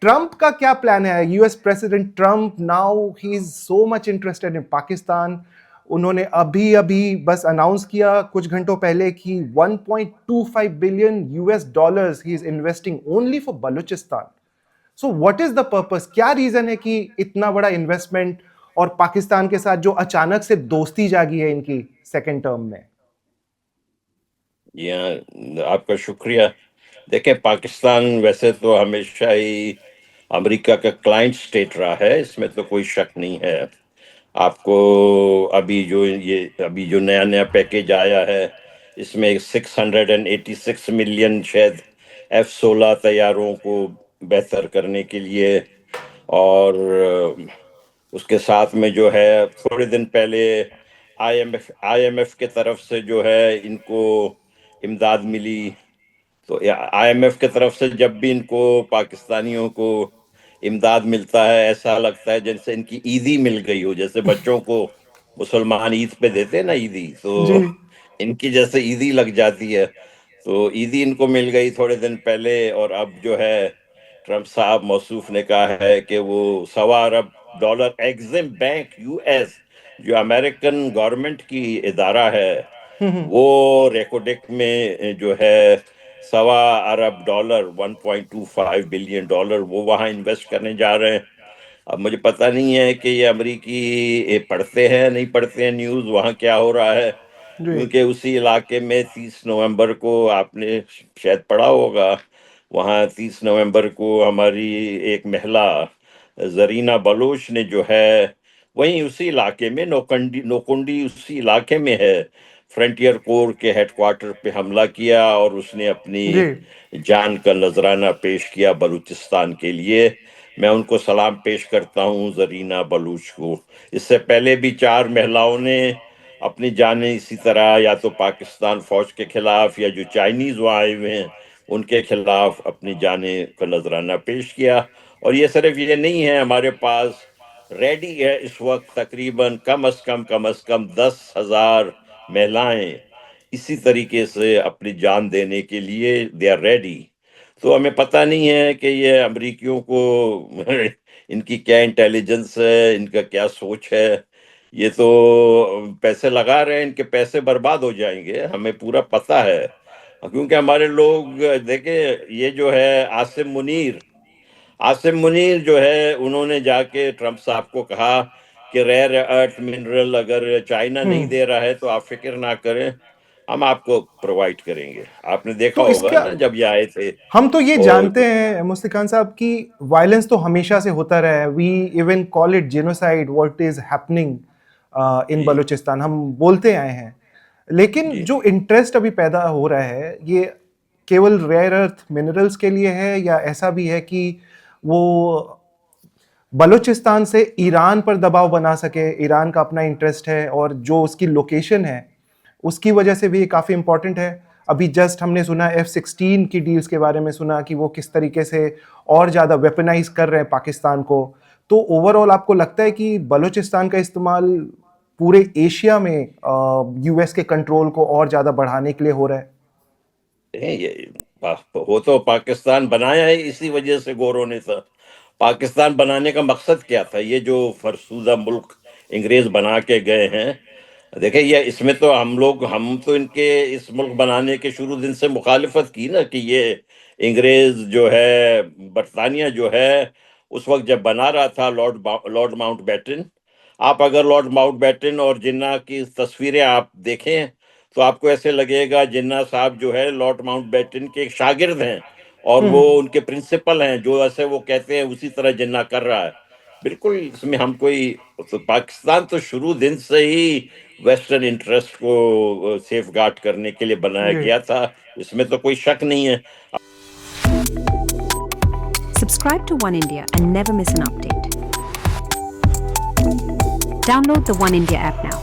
Trump का क्या plan है? US president Trump now he is so much interested in Pakistan. उन्होंने अभी अभी बस अनाउंस किया कुछ घंटों पहले कि 1.25 billion US dollars he is investing only for Balochistan. So what is the purpose? क्या रीजन है कि इतना बड़ा इन्वेस्टमेंट और पाकिस्तान के साथ जो अचानक से दोस्ती जागी है इनकी सेकेंड टर्म में? आपका शुक्रिया। देखिए, पाकिस्तान वैसे तो हमेशा ही अमेरिका का क्लाइंट स्टेट रहा है, इसमें तो कोई शक नहीं है। आपको अभी जो नया नया पैकेज आया है, इसमें 686 मिलियन शायद F-16 तैयारों को बेहतर करने के लिए, और उसके साथ में जो है थोड़े दिन पहले आईएमएफ के तरफ से जो है इनको इमदाद मिली। तो आईएमएफ के तरफ से जब भी इनको पाकिस्तानियों को इमदाद मिलता है, ऐसा लगता है जैसे इनकी ईदी मिल गई हो। जैसे बच्चों को मुसलमान ईद पे देते हैं ना ईदी, जी। तो इनकी जैसे ईदी लग जाती है। तो ईदी इनको मिल गई थोड़े दिन पहले, और अब जो है ट्रंप साहब मौसूफ ने कहा है कि वो $1.25 अरब एग्जिम बैंक यूएस, जो अमेरिकन गवर्नमेंट की इदारा है, वो रेकोडेक में जो है $1.25 अरब 1.25 बिलियन वो वहां इन्वेस्ट करने जा रहे हैं। अब मुझे पता नहीं है कि ये अमरीकी पढ़ते हैं नहीं पढ़ते हैं न्यूज़, वहाँ क्या हो रहा है, जी। क्योंकि उसी इलाके में 30 नवंबर को आपने शायद पढ़ा होगा, वहाँ 30 नवंबर को हमारी एक महिला जरीना बलोच ने जो है वहीं उसी इलाके में नोकुंडी उसी इलाके में है, फ्रंटियर कोर के हेडक्वार्टर पे हमला किया, और उसने अपनी जी। जान का नजराना पेश किया बलूचिस्तान के लिए। मैं उनको सलाम पेश करता हूँ, जरीना बलूच को। इससे पहले भी 4 महिलाओं ने अपनी जानें इसी तरह या तो पाकिस्तान फौज के खिलाफ या जो चाइनीज वहाँ आए हुए हैं उनके खिलाफ अपनी जानें का नजराना पेश किया। और ये सिर्फ ये नहीं है, हमारे पास रेडी है इस वक्त तकरीबन कम अज कम 10,000 महिलाएं इसी तरीके से अपनी जान देने के लिए दे आर रेडी। तो हमें पता नहीं है कि ये अमरीकियों को इनकी क्या इंटेलिजेंस है, इनका क्या सोच है। ये तो पैसे लगा रहे हैं, इनके पैसे बर्बाद हो जाएंगे, हमें पूरा पता है। क्योंकि हमारे लोग देखे, ये जो है आसिम मुनीर जो है, उन्होंने जाके ट्रंप साहब को कहा कि रेयर अर्थ मिनरल अगर चाइना नहीं दे रहा है तो आप फिक्र ना करें, हम आपको प्रोवाइड करेंगे। आपने देखा तो होगा इसका ना जब ये आए थे। हम तो ये और जानते हैं मुस्तक खान साहब कि वायलेंस तो हमेशा से होता रहा है। We even call it genocide what is happening in the Balochistan, हम बोलते आए हैं। लेकिन जी जो इंटरेस्ट अभी पैदा हो रहा है ये केवल रेयर अर्थ मिनरल्स के लिए है, या ऐसा भी है कि वो बलूचिस्तान से ईरान पर दबाव बना सके? ईरान का अपना इंटरेस्ट है और जो उसकी लोकेशन है उसकी वजह से भी ये काफ़ी इंपॉर्टेंट है। अभी जस्ट हमने सुना F-16 की डील्स के बारे में, सुना कि वो किस तरीके से और ज़्यादा वेपनाइज कर रहे हैं पाकिस्तान को। तो ओवरऑल आपको लगता है कि बलूचिस्तान का इस्तेमाल पूरे एशिया में यूएस के कंट्रोल को और ज़्यादा बढ़ाने के लिए हो रहा है? ये वो तो पाकिस्तान बनाया है इसी वजह से गोरों ने था। पाकिस्तान बनाने का मकसद क्या था? ये जो फरसूदा मुल्क अंग्रेज बना के गए हैं, देखिए ये इसमें तो हम तो इनके इस मुल्क बनाने के शुरू दिन से मुखालिफत की ना, कि ये अंग्रेज जो है, बरतानिया जो है, उस वक्त जब बना रहा था लॉर्ड माउंटबेटन। आप अगर लॉर्ड माउंटबेटन और जिन्ना की तस्वीरें आप देखें तो आपको ऐसे लगेगा जिन्ना साहब जो है लॉर्ड माउंटबेटन के एक शागिर्द हैं, और वो उनके प्रिंसिपल हैं, जो ऐसे वो कहते हैं उसी तरह जिन्ना कर रहा है। बिल्कुल, इसमें हम कोई, तो पाकिस्तान तो शुरू दिन से ही वेस्टर्न इंटरेस्ट को सेफ गार्ड करने के लिए बनाया जी। गया था, इसमें तो कोई शक नहीं है। Subscribe to One India and never miss an update. Download the One India app now.